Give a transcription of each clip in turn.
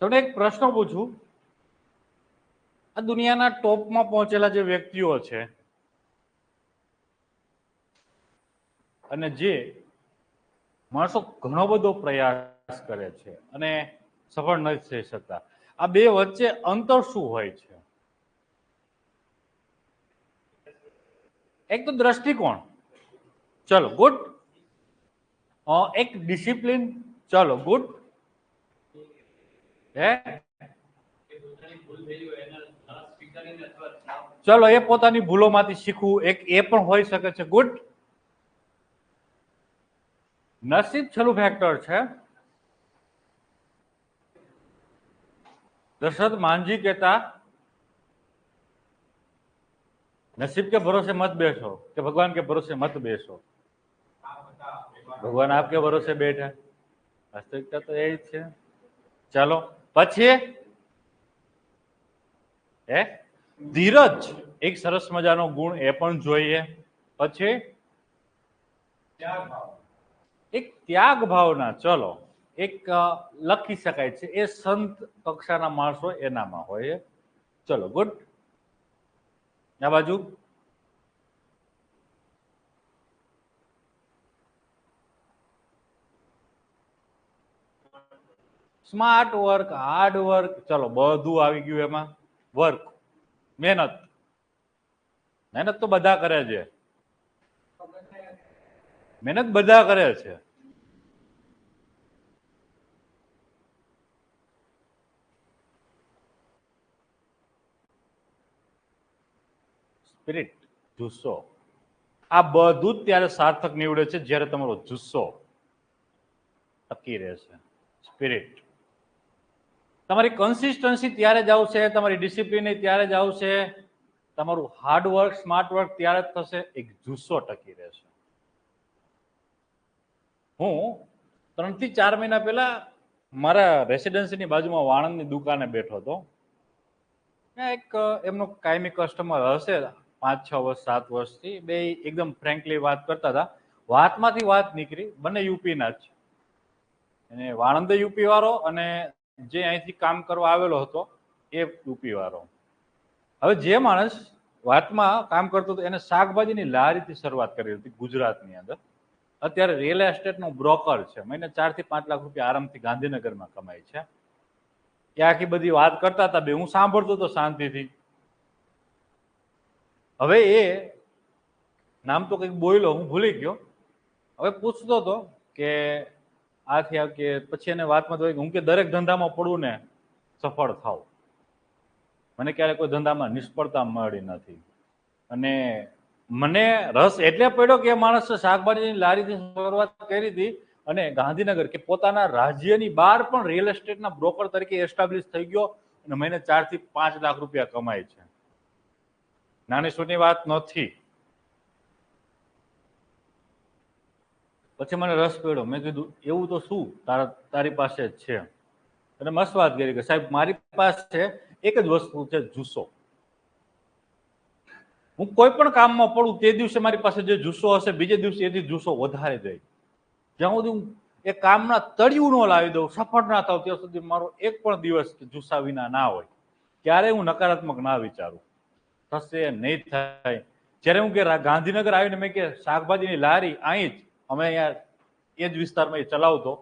તમને એક પ્રશ્ન પૂછું, આ દુનિયાના ટોપમાં પહોંચેલા જે વ્યક્તિઓ છે અને જે માણસો ઘણો બધો પ્રયાસ કરે છે અને સફળ નથી થઈ શકતા, આ બે વચ્ચે અંતર શું હોય છે? એક તો દ્રષ્ટિકોણ, ચલો ગુડ. એક ડિસિપ્લિન, ચલો ગુડ. હે ચલો એ પોતાની ભૂલોમાંથી શીખવું, એક એ પણ હોઈ શકે છે, ગુડ. નસીબ છેલ્લું ફેક્ટર છે. દશરથ માંझी कहता नसीब के भरोसे मत बैठो कि भगवान के भरोसे मत बैठो, भगवान आपके भरोसे बैठा. वास्तविकता तो यही છે. ચાલો પછી ધીરજ, એક સરસ મજાનો ગુણ એ પણ જોઈએ. પછી એક ત્યાગ ભાવના, ચલો એક લખી શકાય છે, એ સંત કક્ષાના માણસો એનામાં હોય. ચલો ગુડ. આ બાજુ સ્માર્ટ વર્ક, હાર્ડ વર્ક, ચલો બધું આવી ગયું એમાં. વર્ક, મહેનત. મહેનત તો બધા કરે છે, મહેનત બધા કરે છે. સ્પિરિટ, જુસ્સો, આ બધું જ ત્યારે સાર્થક નીવડે છે જ્યારે તમારો જુસ્સો ટકી રહેશે. સ્પિરિટ, તમારી કન્સિસ્ટન્સી ત્યારે જ આવશે, તમારી ડિસિપ્લિન ત્યારે જ આવશે, તમારું હાર્ડવર્ક સ્માર્ટ વર્ક ત્યારે જ થશે, એક જુસ્સો ટકી રહેશે. હું 3 થી 4 મહિના પહેલા મારા રેસિડેન્સીની બાજુમાં વાણંદની દુકાને બેઠો હતો. એક એમનો કાયમી કસ્ટમર હશે, 5-6 વર્ષ 7 વર્ષથી. બે એકદમ ફ્રેન્કલી વાત કરતા હતા. વાતમાંથી વાત નીકળી, બંને યુપીના જ. અને વાણંદ યુપી વાળો અને જે અહીંથી કામ કરવા આવેલો હતો એ યુપી વાળો. હવે જે માણસ વાતમાં કામ કરતો હતો એને શાકભાજીની લારીથી શરૂઆત કરી હતી ગુજરાતની અંદર. અત્યારે રિયલ એસ્ટેટનો બ્રોકર છે, મહિને 4 થી 5 લાખ રૂપિયા આરામથી ગાંધીનગરમાં કમાય છે. એ આખી બધી વાત કરતા હતા, બે હું સાંભળતો હતો શાંતિથી. હવે એ નામ તો કંઈક બોલ્યો, હું ભૂલી ગયો. હવે પૂછતો હતો કે આથી આ કે પછી એને વાતમાં તો હું કે દરેક ધંધામાં પડવું ને સફળ થાવ. મને ક્યારેય કોઈ ધંધામાં નિષ્ફળતા મળી નથી. અને મને રસ એટલે પડ્યો કે એ માણસ શાકભાજીની લારીથી શરૂઆત કરી હતી અને ગાંધીનગર કે પોતાના રાજ્યની બહાર પણ રિયલ એસ્ટેટના બ્રોકર તરીકે એસ્ટાબ્લિશ થઈ ગયો અને મહિને 4 થી 5 લાખ રૂપિયા કમાય છે. નાની સૂની વાત નથી. પછી મને રસ પડ્યો, મેં કીધું એવું તો શું તારી પાસે જ છે. અને મસ્ત વાત કરી કે સાહેબ મારી પાસે એક જ વસ્તુ છે, જુસ્સો. હું કોઈ પણ કામમાં પડું તે દિવસે મારી પાસે જે જુસ્સો હશે, બીજે દિવસે એથી જુસ્સો વધારે જાય. જ્યાં સુધી હું એ કામના તળિયું ન લાવી દઉં, સફળ ના થાવ ત્યાં સુધી મારો એક પણ દિવસ જુસ્સા વિના ના હોય. ક્યારેય હું નકારાત્મક ના વિચારું, થશે નહીં થાય. જ્યારે હું કે ગાંધીનગર આવીને મેં કે શાકભાજીની લારી અહીં જ અમે અહીંયા એ જ વિસ્તારમાં એ ચલાવતો,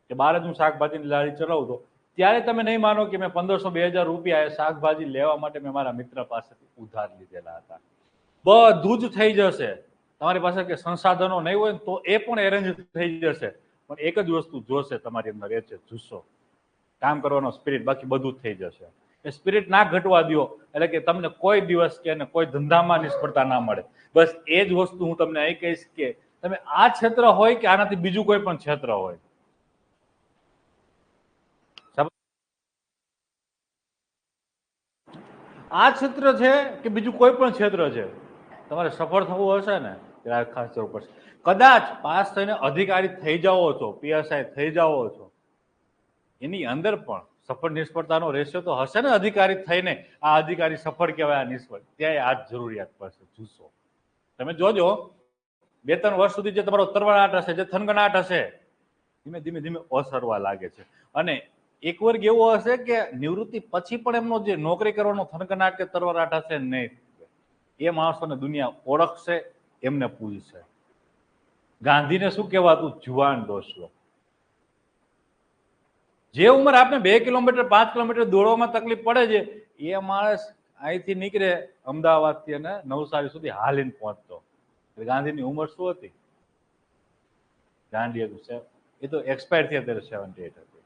કે બહાર જ હું શાકભાજીની લારી ચલાવતો, ત્યારે તમે નહીં માનો કે મેં 1500-2000 રૂપિયા શાકભાજી લેવા માટે મેં મારા મિત્ર પાસેથી ઉધાર લીધેલા હતા. બધું જ થઈ જશે, તમારી પાસે કે સંસાધનો નહીં હોય તો એ પણ એરેન્જ થઈ જશે, પણ એક જ વસ્તુ જોશે તમારી અંદર, એ છે જુસ્સો, કામ કરવાનો સ્પિરિટ. બાકી બધું જ થઈ જશે. એ સ્પિરિટ ના ઘટવા દો એટલે કે તમને કોઈ દિવસ કે કોઈ ધંધામાં નિષ્ફળતા ના મળે. બસ એ જ વસ્તુ હું તમને અહીં કહીશ કે તમે આ ક્ષેત્ર હોય કે આનાથી બીજું કોઈ પણ ક્ષેત્ર હોય, આ ક્ષેત્ર છે કે બીજું કોઈ પણ ક્ષેત્ર છે, તમારે સફળ થવું હશે ને ત્યારે ખાસ જવું પડશે. કદાચ પાસ થઈને અધિકારી થઈ જાઓ છો, પીએસઆઈ થઈ જાઓ છો, એની અંદર પણ સફળ નિષ્ફળતાનો રેશિયો તો હશે ને. અધિકારી થઈને આ અધિકારી સફળ કહેવાય, આ નિષ્ફળ, ત્યાં આ જ જરૂરિયાત પડશે, જુસ્સો. તમે જોજો 2-3 વર્ષ સુધી જે તમારો તરવડાટ હશે, જે થનગનાટ હશે, ધીમે ધીમે ધીમે ઓસરવા લાગે છે. અને એક વર્ગ એવો હશે કે નિવૃત્તિ પછી પણ એમનો જે નોકરી કરવાનો થનગનાટ કે તરવરાટ હશે નહીં, એ માણસોને દુનિયા ઓળખશે, એમને પૂજશે. ગાંધીને શું કહેવાતું? જુવાન ડોસલો. જે ઉંમર આપણે 2 કિલોમીટર 5 કિલોમીટર દોડવામાં તકલીફ પડે છે, એ માણસ અહીંથી નીકળે અમદાવાદથી અને નવસારી સુધી હાલીને પહોંચતો. ગાંધીની ઉંમર શું હતી? ગાંધી હતું એ તો એક્સપાયર થયા ત્યારે 78 હતી.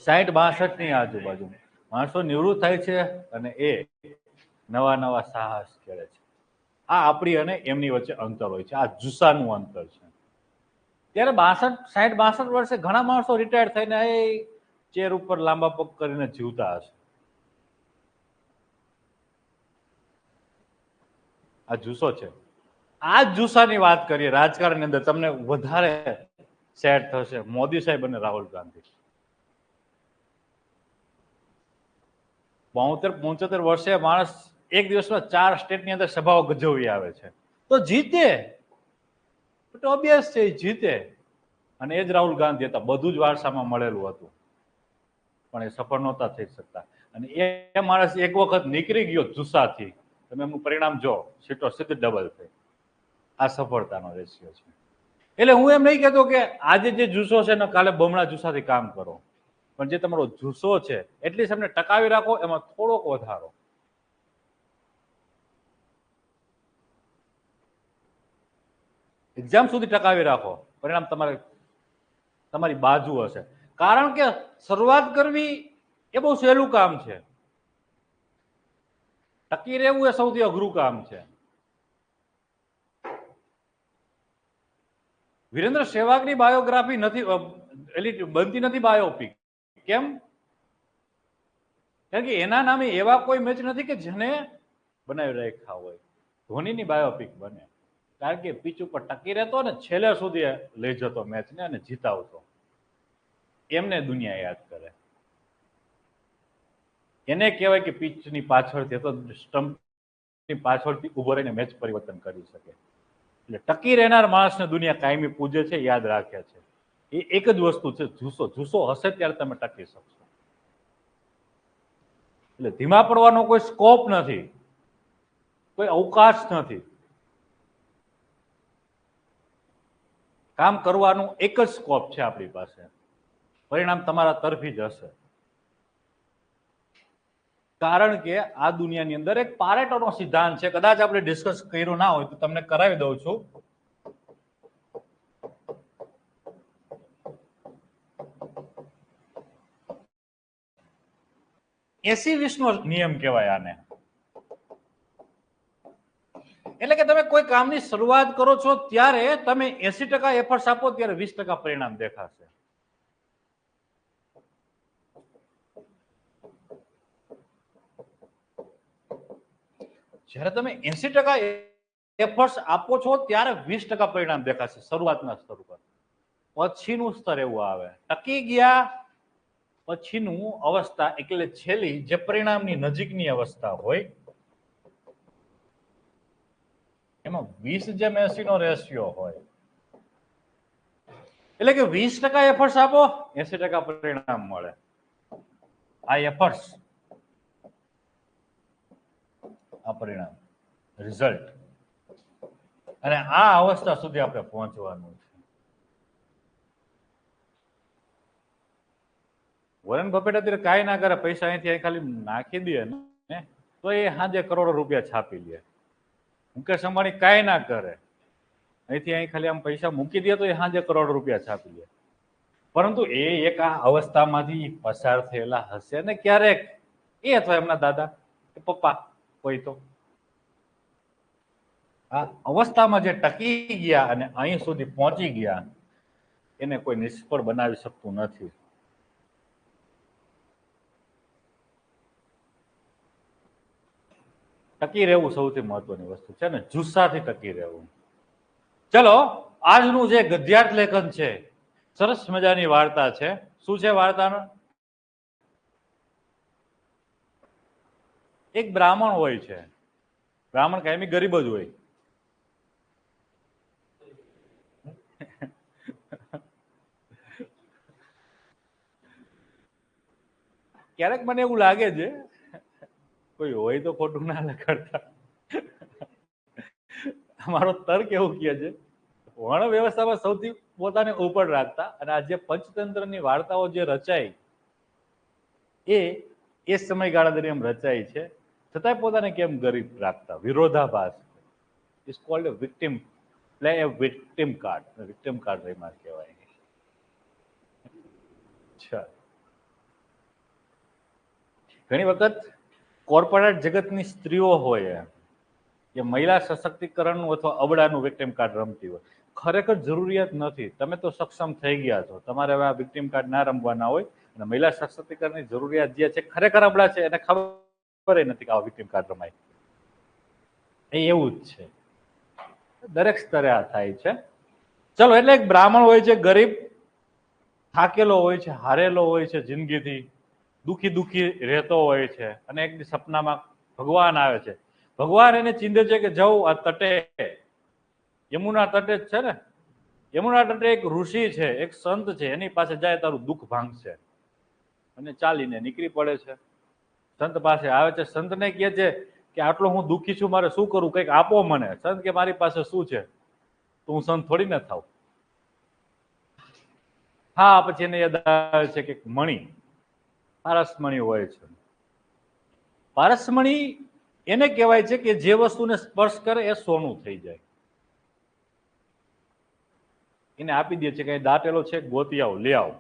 60-62 ની આજુબાજુ માણસો નિવૃત્ત થાય છે અને એ નવા નવા સાહસ કરે છે. આ આપણી અને એમની વચ્ચે અંતર હોય છે. આ જુસ્સાનું અંતર છે. ત્યારે 60-62 વર્ષે ઘણા માણસો રિટાયર થઈને એ ચેર ઉપર લાંબા પગ કરીને જીવતા હશે. આ જુસ્સો છે. આ જુસ્સાની વાત કરીએ રાજકારણની અંદર, તમને વધારે સેટ થશે મોદી સાહેબ અને રાહુલ ગાંધી. 72-75 વર્ષે માણસ એક દિવસમાં 4 સ્ટેટની અંદર સભાઓ ગજવી આવે છે, તો જીતે. ઓબ્વિયસ છે, જીતે. અને એ જ રાહુલ ગાંધી હતા. બધું જ વારસામાં મળેલું હતું, પણ એ સફળ નહોતા થઈ શકતા. અને એ માણસ એક વખત નીકળી ગયો જુસ્સાથી, તમે એમનું પરિણામ જો, સીટો સીધી ડબલ થઈ. આ સફળતાનો રેશિયો છે. એટલે હું એમ નહીં કહેતો કે આજે જે જુસ્સો છે ને કાલે બમણા જુસ્સાથી કામ કરો, પણ જે તમારો જુસ્સો છે એટલીસ્ટ એમને ટકાવી રાખો, એમાં થોડોક વધારો. એક્ઝામ સુધી ટકાવી રાખો, પરિણામ તમારી બાજુ હશે. કારણ કે શરૂઆત કરવી એ બહુ સહેલું કામ છે, ટકી રહેવું એ સૌથી અઘરું કામ છે. વિરેન્દ્ર સહેવાગની બાયોગ્રાફી નથી બનતી, નથી બાયોપિક. કેમ? કારણ કે એના નામે એવા કોઈ મેચ નથી કે જેને બનાવી રાખ્યા હોય. ધોનીની બાયોપિક બને કારણ કે પીચ ઉપર ટકી રહેતો ને છેલ્લે સુધી લઈ જતો મેચને અને જીતાવતો. એમને દુનિયા યાદ કરે. એને કહેવાય કે પીચની પાછળથી તો સ્ટમ્પની પાછળથી ઉભો રહીને મેચ પરિવર્તન કરી શકે. એટલે ટકી રહેનાર માણસને દુનિયા કાયમી પૂજે છે, યાદ રાખે છે. એ એક જ વસ્તુ છે, જુસ્સો. જુસ્સો હશે ત્યારે તમે ટકી શકશો. એટલે ધીમા પડવાનો કોઈ સ્કોપ નથી, કોઈ અવકાશ નથી. કામ કરવાનું એક જ સ્કોપ છે આપણી પાસે. પરિણામ તમારા તરફી જ હશે. કારણ કે આ દુનિયાની અંદર એક પારેટોનો સિદ્ધાંત છે, કદાચ આપણે ડિસ્કસ કર્યો ના હોય તો તમને કરાવી દઉં છું. 80-20 નો નિયમ કહેવાય આને. એટલે કે તમે કોઈ કામની શરૂઆત કરો છો ત્યારે તમે 80% એફર્ટ્સ આપો ત્યારે 20% પરિણામ દેખાશે. જ્યારે તમે 80% એફર્ટ્સ આપો છો ત્યારે 20% પરિણામ દેખાશે શરૂઆતના સ્તર ઉપર. પછીનું સ્તર એવું આવે, ટકી ગયા પછીનું અવસ્થા એટલે છેલ્લી જે પરિણામની નજીકની અવસ્થા હોય એમાં 20:80 નો રેશિયો હોય. એટલે કે 20% એફર્ટ્સ આપો, 80% પરિણામ મળે. આ એફર્ટ્સ, આ પરિણામ, રિઝલ્ટ. અને આ અવસ્થા સુધી આપણે પહોંચવાનું છે. વોરેન બફેટ અત્યારે કાંઈ ના કરે, પૈસા અહીંથી ખાલી નાખી દે ને તો એ સાંજે કરોડો રૂપિયા છાપી લે. મુકેશ અંબાણી કાંઈ ના કરે, અહીંથી અહીં ખાલી આમ પૈસા મૂકી દે તો એ સાંજે કરોડો રૂપિયા છાપી લે. પરંતુ એ એક આ અવસ્થામાંથી પસાર થયેલા હશે ને ક્યારેક, એ અથવા એમના દાદા કે પપ્પા કોઈ તો આ અવસ્થામાં જે ટકી ગયા અને અહીં સુધી પહોંચી ગયા એને કોઈ નિષ્ફળ બનાવી શકતું નથી. ટકી રહેવું સૌથી મહત્વની વસ્તુ છે ને, જુસ્સાથી ટકી રહેવું. ચલો, આજનું જે ગદ્યાર્થ લેખન છે, સરસ મજાની વાર્તા છે. શું છે વાર્તાનો? એક બ્રાહ્મણ હોય છે. બ્રાહ્મણ કાયમી ગરીબ જ હોય. ક્યારેક મને એવું લાગે છે કોઈ હોય તો ખોટું ના લગાડતા. અમારો તર્ક એવું કહે છે વર્ણ વ્યવસ્થામાં સૌથી પોતાને ઉપર રાખતા અને આ જે પંચતંત્રની વાર્તાઓ જે રચાઈ એ સમયગાળા દરમિયાન રચાઈ છે, છતાંય પોતાને કેમ ગરીબ રાખતા? વિરોધાભાસ. Is called a victim, play A victim card. Victim card એમાં કહેવાય. અચ્છા, ઘણી વખત કોર્પોરેટ જગતની સ્ત્રીઓ હોય કે મહિલા સશક્તિકરણનું અથવા અબડાનું વિક્ટિમ કાર્ડ રમતી હોય. ખરેખર જરૂરિયાત નથી. તમે તો સક્ષમ થઈ ગયા છો, તમારે હવે આ વિક્ટિમ કાર્ડ ના રમવાના હોય. અને મહિલા સશક્તિકરણની જરૂરિયાત જે છે ખરેખર અબડા છે એને ખબર નથી કે આ વિક્ટિમ કાર્ડ રમાય. એ એવું જ છે, દરેક સ્તરે આ થાય છે. ચલો, એટલે એક બ્રાહ્મણ હોય છે, ગરીબ, થાકેલો હોય છે, હારેલો હોય છે જિંદગીથી, દુખી દુખી રહેતો હોય છે, અને એક સપનામાં ભગવાન આવે છે. ભગવાન એને ચીંધે છે કે જાઉં આ તટે, યમુના તટે જ છે ને, યમુના તટે એક ઋષિ છે, એક સંત છે, એની પાસે જાય તારું દુઃખ ભાંગશે. અને ચાલીને નીકળી પડે છે. સંત પાસે આવે છે, સંતને કહે છે કે આટલો હું દુઃખી છું, મારે શું કરું, કંઈક આપો મને. સંત કે મારી પાસે શું છે, તો હું સંત થોડી ના થાવ. હા, પછી એને યાદ આવે છે કે મણી, પારસમણી હોય છે. પારસમણી એને કહેવાય છે કે જે વસ્તુને સ્પર્શ કરે એ સોનું થઈ જાય. એને આપી દે છે કે દાટેલો છે, ગોતી આવો, લે આવો.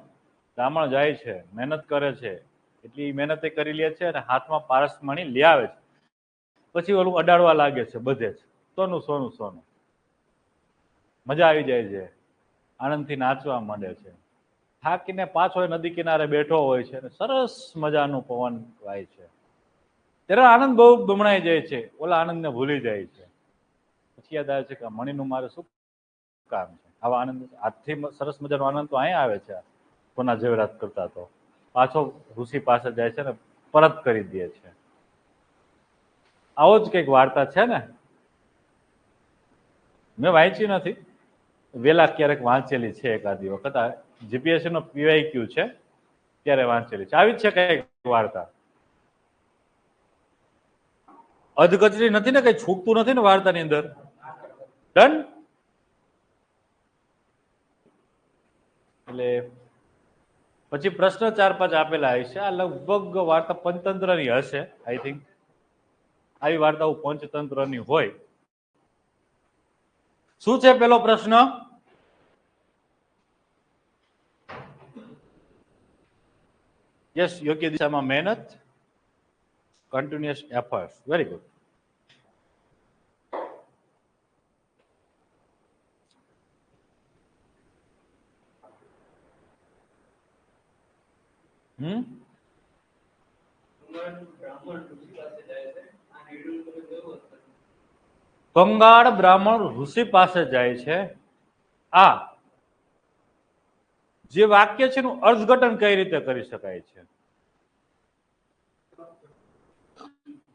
બ્રાહ્મણ જાય છે, મહેનત કરે છે, એટલી મહેનત કરી લે છે અને હાથમાં પારસમણી લે આવે છે. પછી ઓલું અડાડવા લાગે છે બધે જ, સોનું સોનું સોનું. મજા આવી જાય છે, આનંદથી નાચવા માંડે છે. થાકીને પાછો નદી કિનારે બેઠો હોય છે, સરસ મજાનું પવન વાય છે. ત્યારે આનંદ બહુ બમણાઈ જાય છે, ઓલા આનંદને ભૂલી જાય છે. પછી યાદ આવે છે કે મણીનું મારે શું કામ છે? આવા આનંદ, આજથી સરસ મજાનો આનંદ તો અહીંયા આવે છે સોના જેવરાત કરતા. તો પાછો ઋષિ પાસે જાય છે ને પરત કરી દે છે. આવો જ કઈક વાર્તા છે ને, મેં વાંચી નથી, વેલા ક્યારેક વાંચેલી છે એકાદી વખત. જીપીએસસી નો પીવાયક્યુ છે ત્યારે વાંચેલી છે. આવી જ છે કઈક વાર્તા. અધકચરી નથી ને, કઈ છૂટતું નથી ને વાર્તાની અંદર? ડન. એટલે પછી પ્રશ્ન 4-5 આપેલા હશે. આ લગભગ વાર્તા પંચતંત્રની હશે, આઈ થિંક. આવી વાર્તાઓ પંચતંત્રની હોય. શું છે પેલો પ્રશ્ન? યસ, યોગ્ય દિશામાં મહેનત, કન્ટિન્યુઅસ એફર્ટ. Very good. કંગાળ બ્રાહ્મણ ઋષિ પાસે જાય છે. આ જે વાક્ય છે એનું અર્થઘટન કઈ રીતે કરી શકાય છે?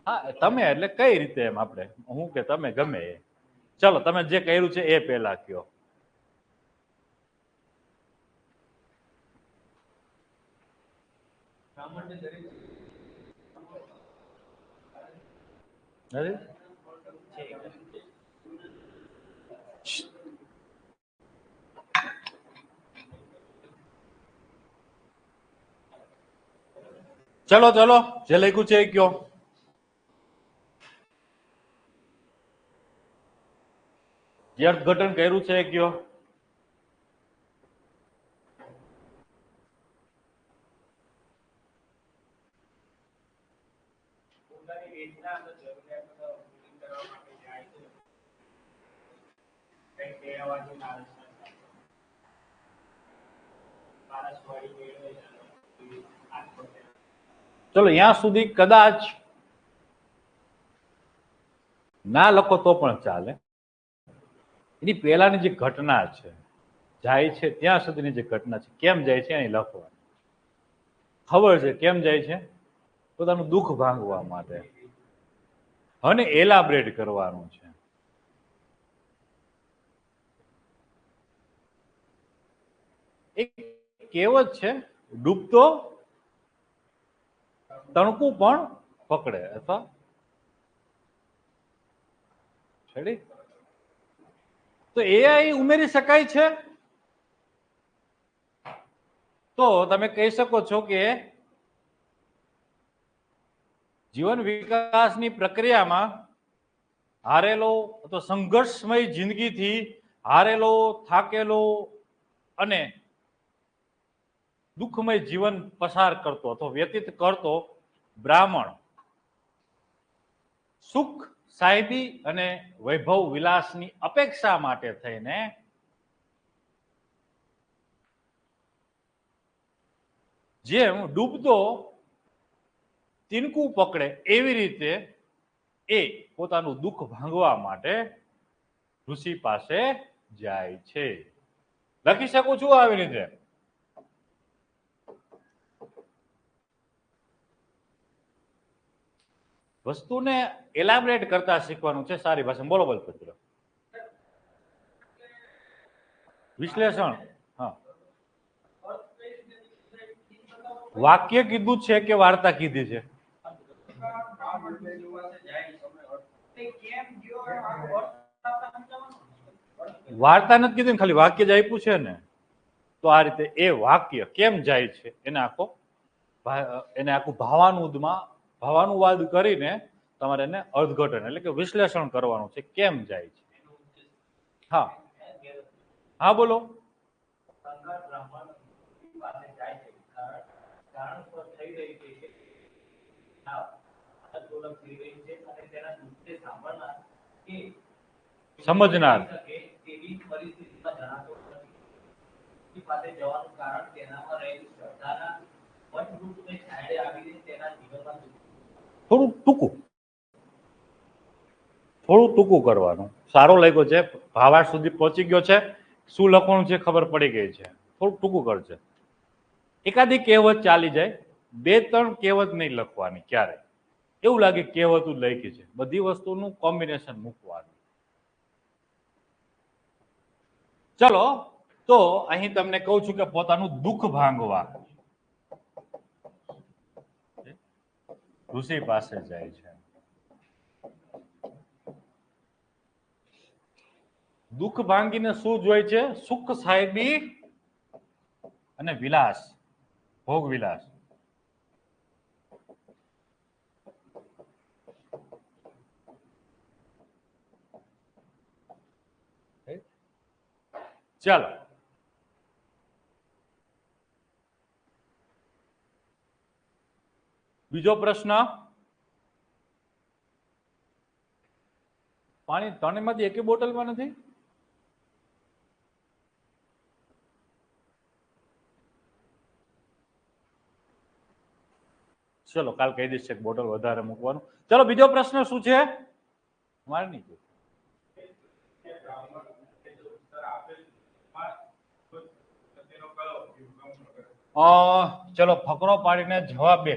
હા, તમે એટલે કઈ રીતે, એમ આપણે હું કે તમે ગમે એ. ચલો, તમે જે કર્યું છે એ પેલા કયો. ચલો ચલો, જે લખ્યું છે એ કયો. જે અર્થઘટન કર્યું છે એ કયો. ચલો, ત્યાં સુધી કદાચ ના લખો તો પણ ચાલે. એની પહેલાની જે ઘટના છે, જાય છે ત્યાં સુધીની જે ઘટના છે, કેમ જાય છે એની લખવાની. ખબર છે કેમ જાય છે? પોતાનું દુઃખ ભાંગવા માટે, અને એલાબરેટ કરવાનું છે. એક કહેવત છે, ડૂબતો તણકું પણ પકડે અથવા છેડી. તો એ અહીં ઉમેરી શકાય છે. તો તમે કહી શકો છો કે જીવન વિકાસની પ્રક્રિયામાં હારેલો અથવા સંઘર્ષમય જિંદગીથી હારેલો, થાકેલો અને દુઃખમય જીવન પસાર કરતો અથવા વ્યતીત કરતો બ્રાહ્મણ સુખ, સાહેબી અને વૈભવ વિલાસની અપેક્ષા માટે થઈને જેમ ડૂબતો તીનકું પકડે એવી રીતે એ પોતાનું દુઃખ ભાંગવા માટે ઋષિ પાસે જાય છે. લખી શકું છું આવી રીતે. વસ્તુને એલાબરેટ કરતા શીખવાનું છે સારી ભાષામાં. બોલો બોલ પુત્ર. વિશ્લેષણ. હા, વાક્ય કીધું છે કે વાર્તા કીધી છે? વાર્તા નથી કીધી ને, ખાલી વાક્ય જ આપ્યું છે ને. તો આ રીતે એ વાક્ય કેમ જાય છે એને આખું ભાવાનુવાદ કરીને તમારે એને અર્થઘટન એટલે કે વિશ્લેષણ કરવાનું છે. કેમ જાય છે? હા હા બોલો. સમજનાર. થોડું ટૂંકું કરવાનું. સારો લાગ્યો છે, ભાવાર્થ સુધી પહોંચી ગયો છે, શું લખવાનું છે ખબર પડી ગઈ છે. થોડું ટૂંકું કરશે. એકાદી કહેવત ચાલી જાય, 2-3 કહેવત નહીં લખવાની ક્યારે. એવું લાગે કહેવત જ લખી છે. બધી વસ્તુનું કોમ્બિનેશન મૂકવાનું. ચલો, તો અહીં તમને કહું છું કે પોતાનું દુઃખ ભાંગવા ઋષિ પાસે જાય છે. દુઃખ ભાંગીને શું જોઈ છે? સુખ, સાહેબી અને વિલાસ, ભોગ વિલાસ. ચાલો, બીજો પ્રશ્ન. પાણી ત્રણેયમાંથી એકે બોટલમાં નથી? ચલો, કાલ કહી દઈશ એક બોટલ વધારે મૂકવાનું. ચલો, બીજો પ્રશ્ન શું છે? મારે નહીં. ચલો, ફકરો પાડીને જવાબ બે.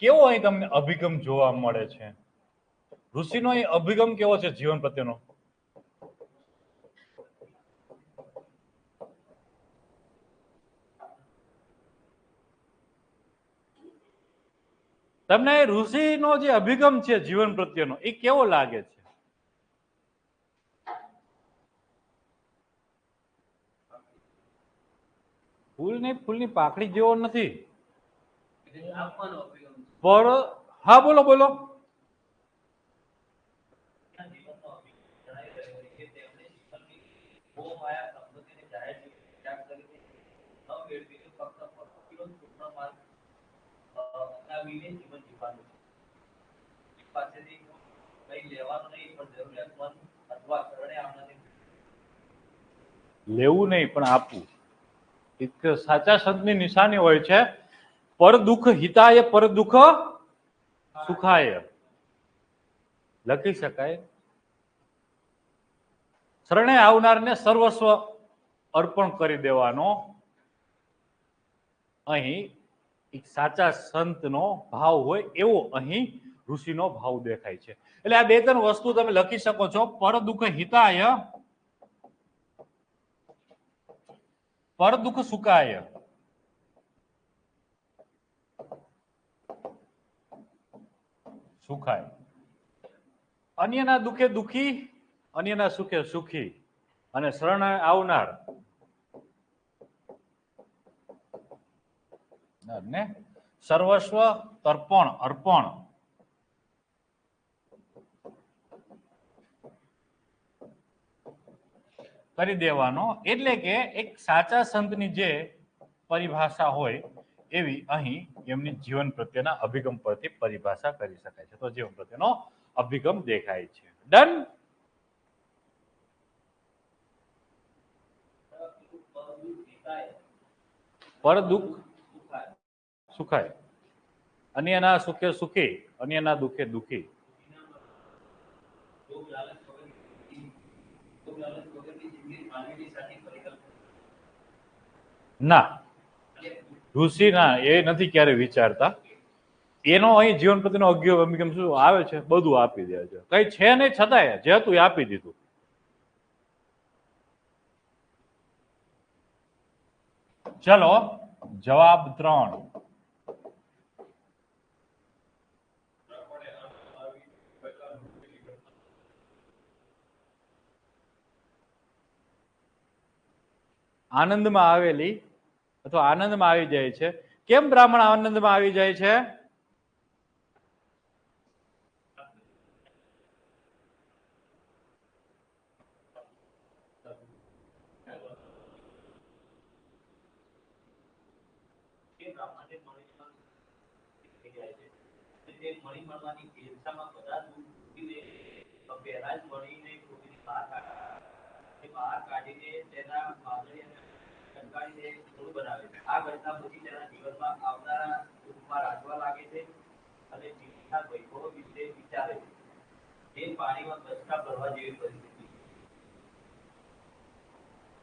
કેવો અહીં તમને અભિગમ જોવા મળે છે? ઋષિનો અહીં અભિગમ કેવો છે જીવન પ્રત્યેનો? તમને ઋષિનો જે અભિગમ છે જીવન પ્રત્યેનો એ કેવો લાગે છે? ફૂલની પાકડી જેવો નથી. પણ હા, બોલો બોલો. લેવું નહીં પણ આપવું. એક સાચા સંતની નિશાની હોય છે, પર દુઃખ હિતાય પર દુઃખ સુખાય. લખી શકાય. શરણે આવનારને સર્વસ્વ અર્પણ કરી દેવાનો અહીં એક સાચા સંતનો ભાવ હોય એવો અહીં ઋષિનો ભાવ દેખાય છે. એટલે આ 2-3 વસ્તુ તમે લખી શકો છો. પર દુઃખ હિતાય પર દુઃખ સુખાય. સુખાય. અન્યના દુઃખે દુઃખી, અન્યના સુખે સુખી અને શરણ આવનાર ને સર્વસ્વ તર્પણ અર્પણ કરી દેવાનો. એટલે કે એક સાચા સંતની જે પરિભાષા હોય એવી અહીં એમની જીવન પ્રત્યેના અભિગમ પરથી પરિભાષા કરી શકાય છે. તો જીવન પ્રત્યેનો અભિગમ દેખાય છે. ડન. પર દુઃખ સુખાય, અન્યના સુખે સુખી, અન્યના દુઃખે દુઃખી. ના, ઋષિ ના એ નથી ક્યારે વિચારતા. એનો અહીં જીવન પ્રત્યેનો અભિગમ શું આવે છે, બધું આપી દે છે. કઈ છે નહીં છતાંય જે હતું એ આપી દીધું. ચલો જવાબ 3. આનંદમાં આવેલી અથવા આનંદમાં આવી જાય છે. કેમ બ્રાહ્મણ આનંદમાં આવી જાય છે?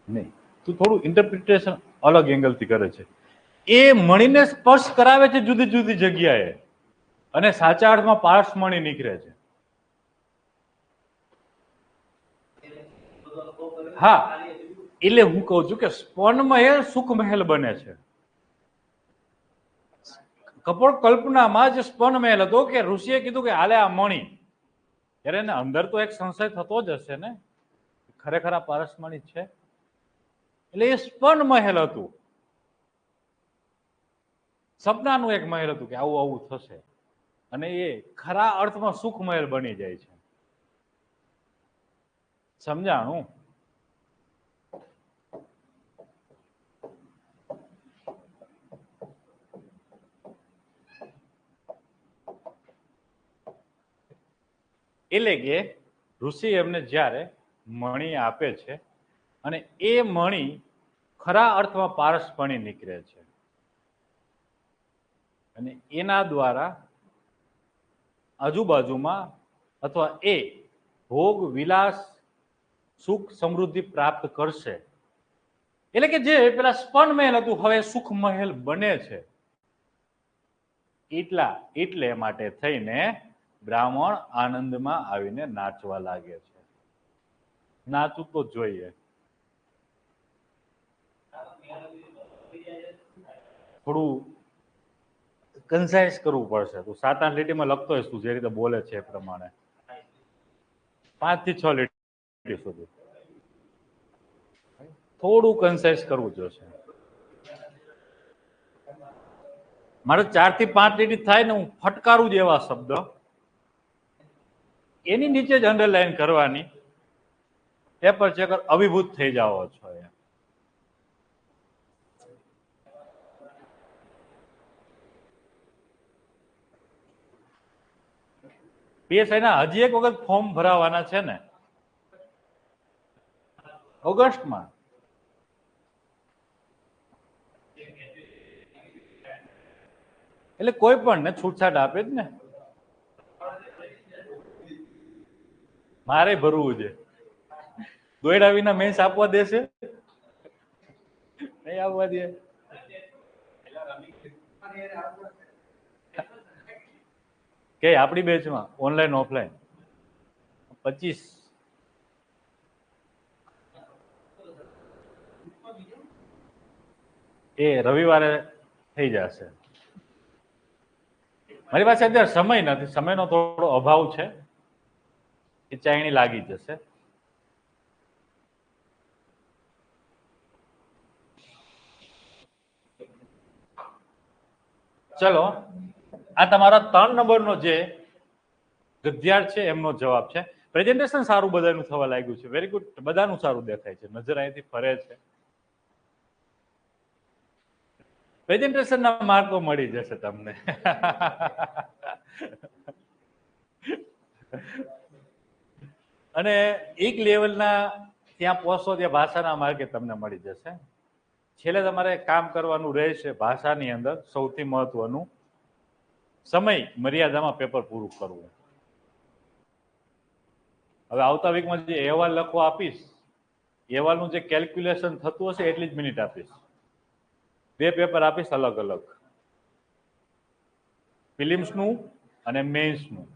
નહીં, તું થોડું ઇન્ટરપ્રિટેશન અલગ એંગલથી કરે છે. એ મણીને સ્પર્શ કરાવે છે જુદી જુદી જગ્યાએ અને સાચા અર્થમાં પારસમણી નીકળે છે. હા, એટલે હું કહું છું કે સ્પર્શ મહેલ સુખ મહેલ બને છે. કપોળ કલ્પનામાં જે સ્પર્શ મહેલ હતો કે ઋષિએ કીધું કે હાલે આ મણી, ત્યારે એને અંદર તો એક સંશય થતો જ હશે ને, ખરેખર આ પારસમણી છે. એટલે એ સ્પર્શ મહેલ હતું, સપનાનું એક મહેલ હતું કે આવું આવું થશે, અને એ ખરા અર્થમાં સુખ મહેલ બની જાય છે. સમજાણું? એટલે કે ઋષિ એમને જ્યારે મણી આપે છે અને એ મણી ખરા અર્થમાં પારસપણી નીકળે છે અને એના દ્વારા આજુબાજુમાં અથવા એ ભોગ વિલાસ સુખ સમૃદ્ધિ પ્રાપ્ત કરશે. એટલે કે જે પેલા સ્પર્શ મહેલ હતું હવે સુખ મહેલ બને છે. એટલે માટે થઈને બ્રાહ્મણ આનંદમાં આવીને નાચવા લાગે છે. નાચવું તો જોઈએ. થોડું કન્સાઇઝ કરવું પડશે. તું 7-8 લીટીમાં લખતો હોય તું જે રીતે બોલે છે એ પ્રમાણે 5 થી 6 લીટી સુધી થોડું કન્સાઇઝ કરવું જોશે. મારે 4 થી 5 લીટી થાય ને હું ફટકારું જ એવા શબ્દ એની નીચે જ અંડરલાઈન કરવાની. પેપર ચેકર અભિભૂત થઈ જાઓ છો. પીએસઆઈ ના હજી એક વખત ફોર્મ ભરાવાના છે ને ઓગસ્ટમાં. એટલે કોઈ પણ ને છૂટછાટ આપે જ ને. મારે ભરવું છે. દોયડા વિના મેન્સ આપવા દેશે? નહીં આપવા દે. કે આપણી બેચમાં ઓનલાઈન ઓફલાઈન 25 એ રવિવારે થઈ જશે. મારી પાસે અત્યારે સમય નથી, સમયનો થોડો અભાવ છે, એ ચાયણી લાગી જશે. ચલો, આ તમારા 3 નંબરનો જે ગદ્યાર્થ છે એમનો જવાબ છે. પ્રેઝન્ટેશન સારું બધાનું થવા લાગ્યું છે. વેરી ગુડ, બધાનું સારું દેખાય છે. નજર અહીંથી ફરે છે. પ્રેઝન્ટેશન ના માર્ક તો મળી જશે તમને. અને એક લેવલના ત્યાં પહોંચો ત્યાં ભાષાના માર્કે તમને મળી જશે. છેલ્લે તમારે કામ કરવાનું રહેશે ભાષાની અંદર. સૌથી મહત્વનું સમય મર્યાદામાં પેપર પૂરું કરવું. હવે આવતા વીકમાં જે અહેવાલ લખવા આપીશ, અહેવાલનું જે કેલ્ક્યુલેશન થતું હશે એટલી જ મિનિટ આપીશ. 2 પેપર આપીશ અલગ અલગ, ફિલિમ્સનું અને મેઇન્સનું.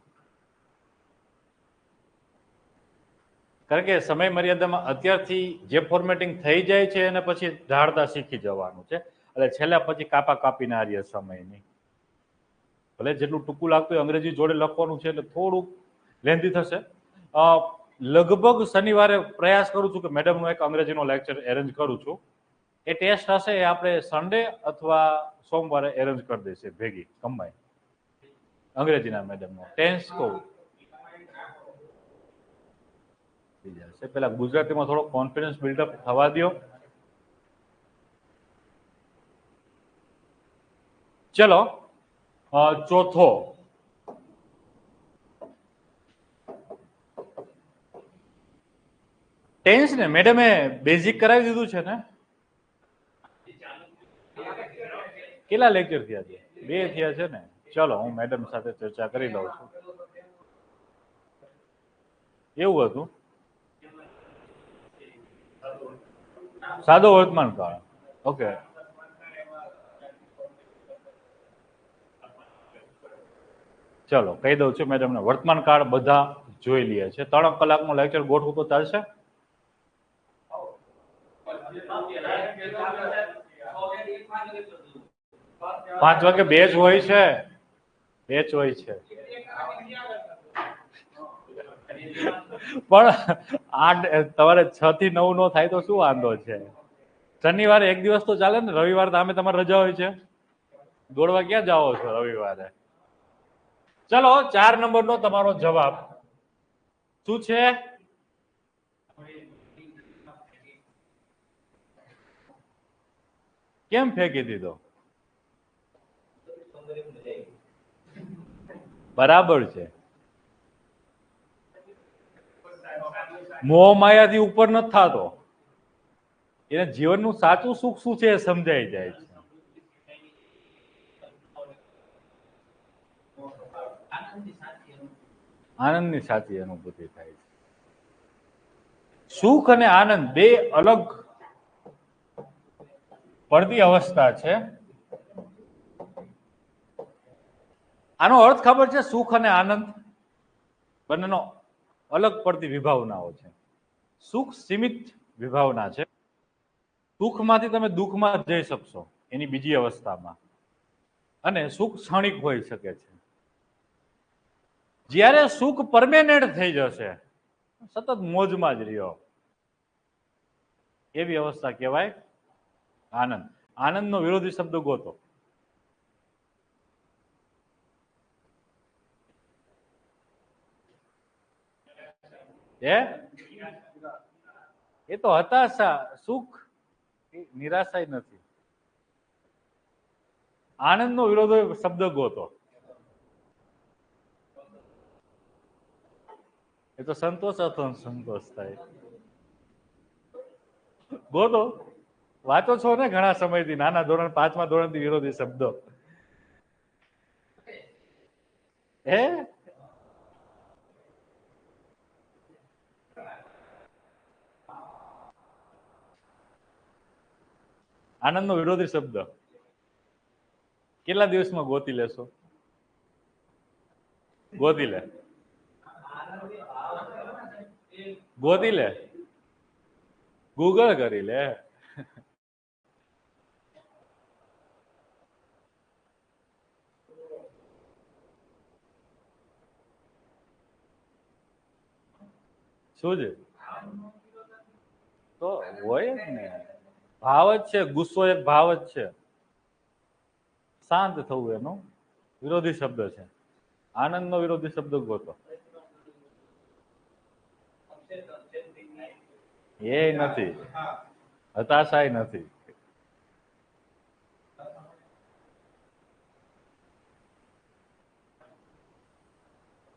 કારણ કે સમય મર્યાદામાં અત્યારથી જે ફોર્મેટિંગ થઈ જાય છે અને પછી ઢાળતા શીખી જવાનું છે. એટલે છેલ્લા પછી કાપા કાપીને આ રહ્યા સમયની. ભલે જેટલું ટૂંકું લાગતું હોય અંગ્રેજી જોડે લખવાનું છે એટલે થોડુંક લેન્ધી થશે. લગભગ શનિવારે પ્રયાસ કરું છું કે મેડમનું એક અંગ્રેજીનો લેક્ચર એરેન્જ કરું છું. એ ટેસ્ટ હશે એ આપણે સન્ડે અથવા સોમવારે એરેન્જ કરી દઈશું ભેગી કમ્બાઈન. અંગ્રેજીના મેડમનો ટેન્સ કહું પેલા ગુજરાતીમાં થોડો કોન્ફિડન્સ બિલ્ડઅપ થવા દો. ચલો, ચોથો ટેન્સ ને મેડમે બેઝિક કરાવી દીધું છે ને? કેટલા લેક્ચર થયા છે? 2 થયા છે ને? ચલો, હું મેડમ સાથે ચર્ચા કરી લઉં છું. એવું હતું? સાદો વર્તમાન કાળ. ઓકે, ચલો કહી દઉં છું મેડમને. વર્તમાન કાળ બધા જોઈ લે છે. 3 કલાકનો લેક્ચર ગોઠવું તો ચાલશે? 5 વાગે બેચ હોય છે. બેચ હોય છે. પણ તમારે 6 થી 9 નો થાય તો શું વાંધો છે? શનિવારે એક દિવસ તો ચાલે ને. રવિવારે તો આમે તમારે રજા હોય છે. દોડવા ક્યાં જાઓ છો રવિવારે? ચલો, 4 નંબરનો તમારો જવાબ શું છે? કેમ ફેંકી દીધો? બરાબર છે. મોહ માયાથી ઉપર નથી થતો. એને જીવનનું સાચું સુખ શું છે એ સમજાઈ જાય છે. આનંદની સાચી અનુભૂતિ થાય છે. સુખ અને આનંદ 2 અલગ પડતી અવસ્થા છે. આનો અર્થ ખબર છે? સુખ અને આનંદ બંનેનો અલગ પડતી વિભાવનાઓ છે. સુખ સીમિત વિભાવના છે. સુખમાંથી તમે દુઃખમાં જઈ શકશો એની બીજી અવસ્થામાં. અને સુખ ક્ષણિક હોઈ શકે છે. જ્યારે સુખ પરમેનન્ટ થઈ જશે, સતત મોજમાં જ રહ્યો, એવી અવસ્થા કહેવાય આનંદ. આનંદનો વિરોધી શબ્દ ગોતો. એ તો હતાશા. સુખ નિરાશા નથી. આનંદનો વિરોધી શબ્દ ગોતો. એ તો સંતોષ હતો. સંતોષ થાય. ગોતો. વાંચો છો ને ઘણા સમયથી, નાના ધોરણ 5માં ધોરણથી વિરોધી શબ્દો. હે આનંદનો વિરોધી શબ્દ કેટલા દિવસમાં ગોતી લેશો? ગોતી લે. ગોતી લે. ગૂગલ કરી લે. શું છે? તો હોય જ ને, ભાવ જ છે. ગુસ્સો એક ભાવ જ છે. શાંત થવું એનો વિરોધી શબ્દ છે. આનંદનો વિરોધી શબ્દ ગોતો. એ નથી, હતાશાય નથી.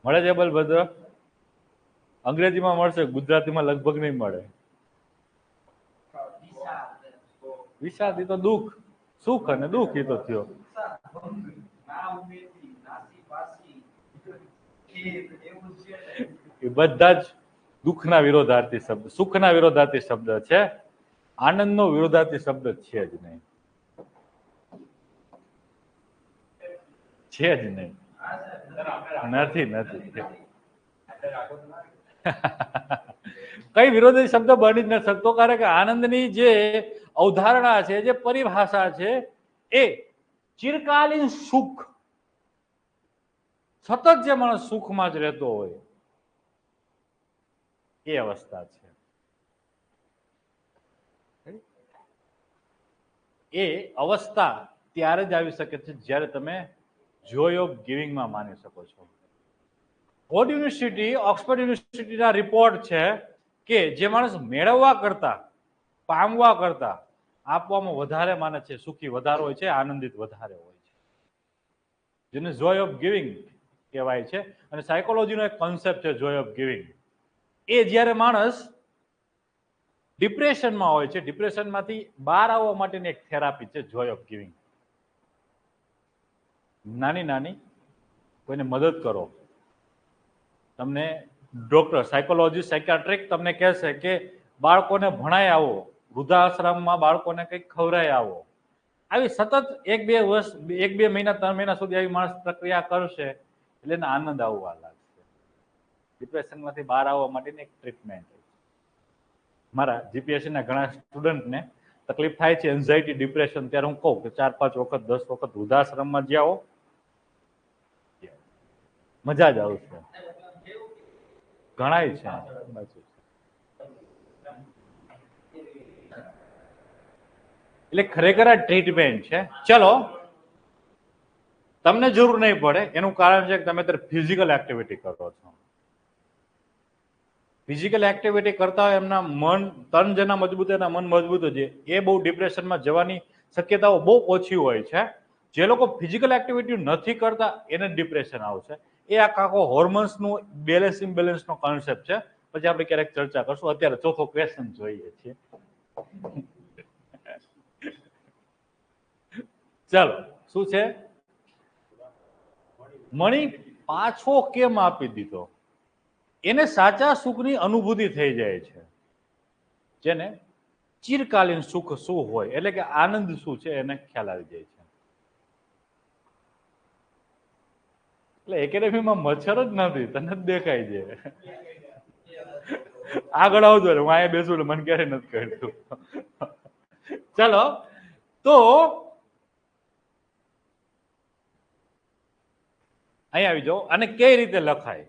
મળે છે બલભદ્ર? અંગ્રેજીમાં મળશે, ગુજરાતીમાં લગભગ નહીં મળે. વિષાદ તો દુઃખ, સુખ અને દુઃખ એ તો થયો. એ બધા જ દુઃખના વિરોધાર્થી શબ્દ, સુખના વિરોધાર્થી શબ્દ છે. આનંદનો વિરોધાર્થી શબ્દ છે જ નહીં, છે જ નહીં. નથી નથી કઈ વિરોધી શબ્દ બની જ ન શકતો, કારણ કે આનંદની જે અવધારણા છે, જે પરિભાષા છે, એ ચિરકાલીન સુખ, સતત જે માણસ સુખમાં જ રહેતો હોય એ અવસ્થા છે. એ અવસ્થા ત્યારે જ આવી શકે છે જ્યારે તમે જોય ઓફ ગિવિંગમાં માની શકો છો. ઓડ યુનિવર્સિટી, ઓક્સફર્ડ યુનિવર્સિટીના રિપોર્ટ છે કે જે માણસ મેળવવા કરતા, પામવા કરતા આપવામાં વધારે માને છે, સુખી વધારે હોય છે, આનંદિત વધારે હોય છે, જેને જોય ઓફ ગિવિંગ કહેવાય છે. અને સાયકોલોજીનો એક કોન્સેપ્ટ છે જોય ઓફ ગિવિંગ. એ જ્યારે માણસ ડિપ્રેશનમાં હોય છે, ડિપ્રેશનમાંથી બહાર આવવા માટેની એક થેરાપી છે જોય ઓફ ગિવિંગ. નાની નાની કોઈને મદદ કરો. તમને ડોક્ટર, સાયકોલોજીસ્ટ, સાયકાટ્રિક તમને કહેશે કે બાળકોને ભણાય આવો, વૃદ્ધાશ્રમમાં બાળકોને કંઈક ખવડાય આવો. આવી સતત 1-2 વર્ષ, 1-2 મહિના, 3 મહિના સુધી આવી માણસ પ્રક્રિયા કરશે એટલે એને આનંદ આવવા લાગશે. ડિપ્રેશનમાંથી બહાર આવવા માટેની એક ટ્રીટમેન્ટ. મારા જીપીએસસીના ઘણા સ્ટુડન્ટને તકલીફ થાય છે, એન્ઝાયટી, ડિપ્રેશન, ત્યારે હું કહું કે 4-5 વખત, 10 વખત વૃદ્ધાશ્રમમાં જાઓ, મજા જ આવશે. ઘણાય છે. એટલે ખરેખર આ ટ્રીટમેન્ટ છે. ચલો, તમને જરૂર નહીં પડે, એનું કારણ છે કે તમે અત્યારે ફિઝિકલ એક્ટિવિટી કરો છો. ફિઝિકલ એક્ટિવિટી કરતા હોય એમના મન, તન જેના મજબૂત, એના મન મજબૂત છે, એ બહુ ડિપ્રેશનમાં જવાની શક્યતાઓ બહુ ઓછી હોય છે. જે લોકો ફિઝિકલ એક્ટિવિટી નથી કરતા એને ડિપ્રેશન આવશે. એ આખો હોર્મોન્સનું બેલેન્સ ઇમ્બેલેન્સનો કોન્સેપ્ટ છે. પછી આપણે ક્યારેક ચર્ચા કરશું. અત્યારે ચોથો ક્વેશ્ચન જોઈએ છીએ. ચાલો, શું છે? મણી પાછો કેમ આપી દીધો? એને સાચા સુખની અનુભૂતિ થઈ જાય છે, જેને ચિરકાલીન સુખ શું હોય, એટલે કે આનંદ શું છે એને ખ્યાલ આવી જાય છે. એટલે એકેડેમીમાં મચ્છર જ નથી, તને જ દેખાય છે. આગળ આવજો, હું અહીંયા બેસું એટલે મને ક્યારે નથી કરતું. ચલો, તો અહીંયા આવી જાઓ. અને કઈ રીતે લખાય?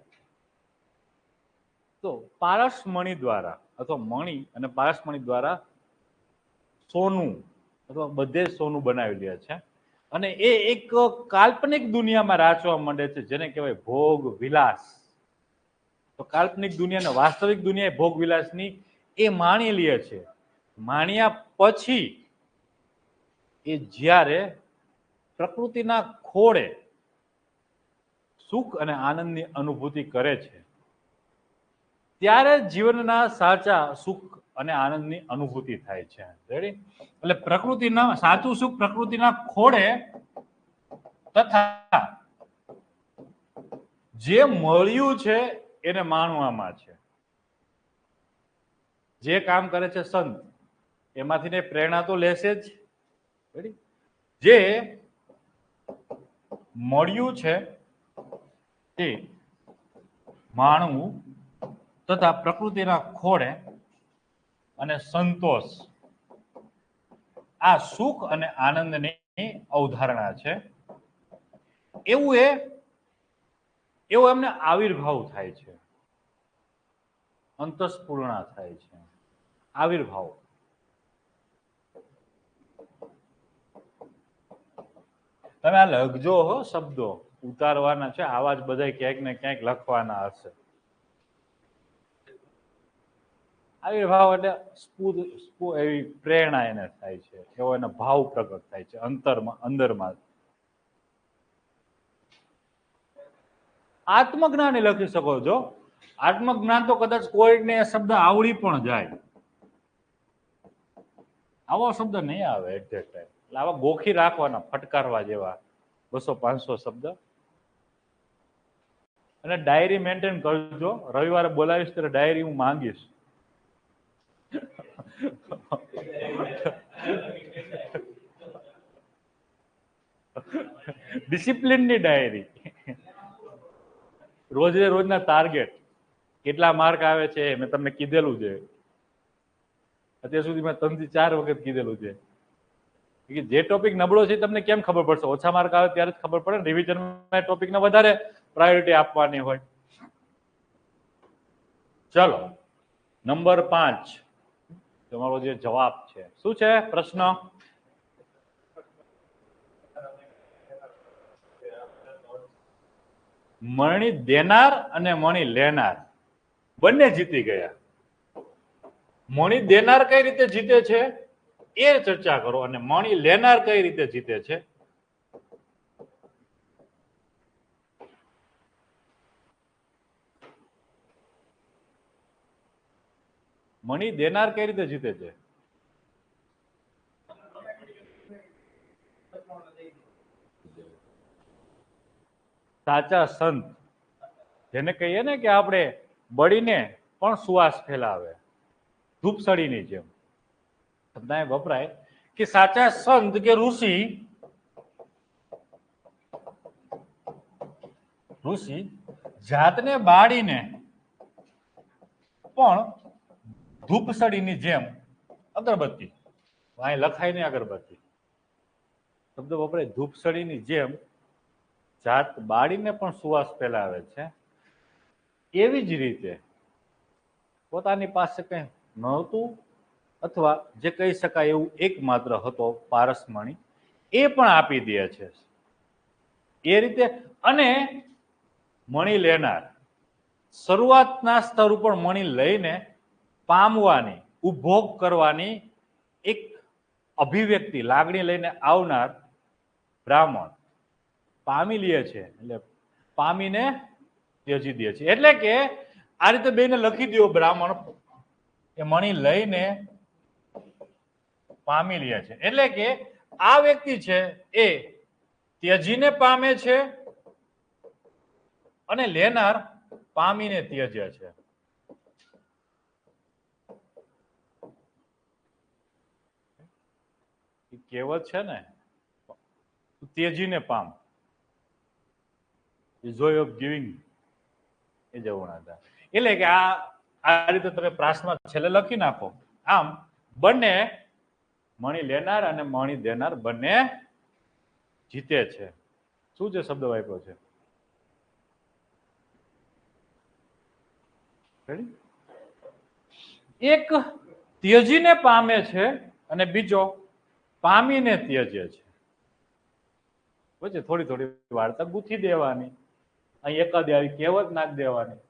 તો પારસમણી દ્વારા, અથવા મણી અને પારસમણી દ્વારા સોનું, અથવા બધે સોનું બનાવી લે છે. અને એ એક કાલ્પનિક દુનિયામાં રાચવા માંડે છે, જેને કહેવાય ભોગ વિલાસ. તો કાલ્પનિક દુનિયા, વાસ્તવિક દુનિયા ભોગ વિલાસની એ માણી લે છે. માણ્યા પછી એ જ્યારે પ્રકૃતિના ખોળે સુખ અને આનંદની અનુભૂતિ કરે છે, ત્યારે જીવનના સાચા સુખ અને આનંદની અનુભૂતિ થાય છે. રેડી? એટલે પ્રકૃતિના સાચું સુખ પ્રકૃતિના ખોળે તથા જે મળ્યું છે એને માણવામાં છે. જે કામ કરે છે સંત, એમાંથી પ્રેરણા તો લેશે જ. રેડી? જે મળ્યું છે એ માણવું તથા પ્રકૃતિના ખોળે અને સંતોષ, આ સુખ અને આનંદની અવધારણા છે. એવો એમને આવિર્ભાવ થાય છે. અંતસ્ફૂર્ણા થાય છે. આવિર્ભાવ. તમે આ લખજો હો, શબ્દો ઉતારવાના છે, આવા જ બધા ક્યાંક ને ક્યાંક લખવાના હશે. આવિર્ભાવ એટલે એવી પ્રેરણા એને થાય છે, એવો એનો ભાવ પ્રગટ થાય છે અંદરમાં. આત્મજ્ઞાની લખી શકો છો. આત્મજ્ઞાન તો કદાચ કોઈને શબ્દ આવડી પણ જાય, આવો શબ્દ નહીં આવે એક્ઝેક્ટ ટાઈમ. એટલે આવા ગોખી રાખવાના, ફટકારવા જેવા 200-500 શબ્દ. અને ડાયરી મેન્ટેન કરજો. રવિવારે બોલાવીશ ત્યારે ડાયરી હું માંગીશ. ડિસિપ્લિનની ડાયરી. રોજે રોજના ટાર્ગેટ, કેટલા માર્ક આવે છે મેં તમને કીધેલું છે. અત્યાર સુધી મેં 3 થી 4 વખત કીધેલું છે કે જે ટોપિક નબળો છે તમને કેમ ખબર પડશે? ઓછા માર્ક આવે ત્યારે જ ખબર પડે ને. રિવિઝનમાં ટોપિકને વધારે પ્રાયોરિટી આપવાની હોય. ચલો, નંબર 5 તમારો જે જવાબ છે શું છે? પ્રશ્ન. મણી દેનાર અને મણી લેનાર બંને જીતી ગયા. મણી દેનાર કઈ રીતે જીતે છે એ ચર્ચા કરો, અને મણી લેનાર કઈ રીતે જીતે છે. મણી દેનાર કઈ રીતે જીતે છે? સાચા સંત, જેને કહીએ ને કે આપણે બળીને પણ સુવાસ ફેલાવે, ધૂપસળીની જેમ શબ્દ વપરાય કે સાચા સંત કે ઋષિ જાતને બાળીને પણ ધૂપસળીની જેમ અગરબત્તી, અહીં લખાય નહીં અગરબત્તી, શબ્દ વપરાય ધૂપસળીની જેમ જાત બાળીને પણ સુવાસ ફેલાવે છે. એવી જ રીતે પોતાની પાસે કંઈ નહોતું અથવા જે કહી શકાય એવું એકમાત્ર હતો પારસમણી, એ પણ આપી દે છે એ રીતે. અને મણી લેનાર શરૂઆતના સ્તર ઉપર મણી લઈને પામવાની, ઉપભોગ કરવાની એક અભિવ્યક્તિ, લાગણી લઈને આવનાર બ્રાહ્મણ પામી લે છે, એટલે પામીને ત્યજી દે છે. એટલે કે આ રીતે બેને લખી દો, બ્રાહ્મણ એ મણી લઈને પામી લે છે. એટલે કે આ વ્યક્તિ છે એ ત્યજીને પામે છે અને લેનાર પામીને ત્યજે છે. કહેવત છે ને, ત્યજીને પામ, જોય ઓફ ગિવિંગ એ જવું હતા. એટલે કે આ રીતે તમે પ્રાસમાં છેલ્લે લખી નાખો. આમ બંને મણી લેનાર અને મણી દેનાર બંને જીતે છે. શું છે શબ્દ વાપર્યો છે? એક ત્યજીને પામે છે અને બીજો પામીને ત્યજે છે. પછી થોડી થોડી વાર્તા ગૂંથી દેવાની, અહીં એકાદી આવી કહેવત નાખ દેવાની.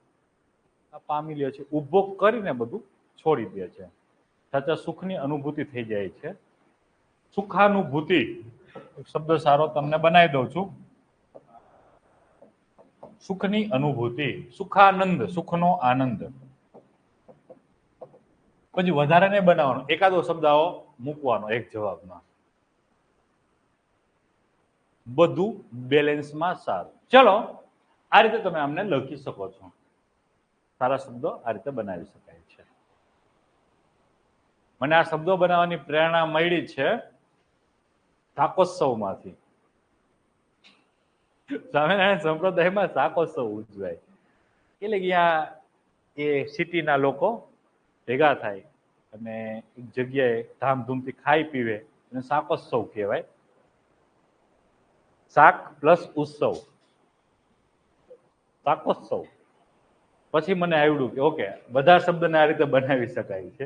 આ પામી લે છે, ઉપભોગ કરીને બધું છોડી દે છે. સાચા સુખની અનુભૂતિ થઈ જાય છે. સુખાનુભૂતિ શબ્દ સારો તમને બનાવી દઉં છું. સુખની અનુભૂતિ, સુખાનંદ, સુખનો આનંદ. પછી વધારે નહીં બનાવવાનો, એકાદો શબ્દ આવો મૂકવાનો એક જવાબમાં. બધું બેલેન્સમાં સારું. ચલો, આ રીતે તમે આમને લખી શકો છો. સારા શબ્દો આ રીતે બનાવી શકાય છે. મને આ શબ્દો બનાવવાની પ્રેરણા મળી છે શાકોત્સવમાંથી. સ્વામિનારાયણ સંપ્રદાયમાં શાકોત્સવ ઉજવાય, એટલે કે એ સિટીના લોકો ભેગા થાય અને એક જગ્યાએ ધામધૂમથી ખાઈ પીવે, અને શાકોત્સવ કહેવાય. શાક પ્લસ ઉત્સવ, શાકોત્સવ. પછી મને આવડ્યું કે ઓકે બધા શબ્દને આ રીતે બનાવી શકાય છે.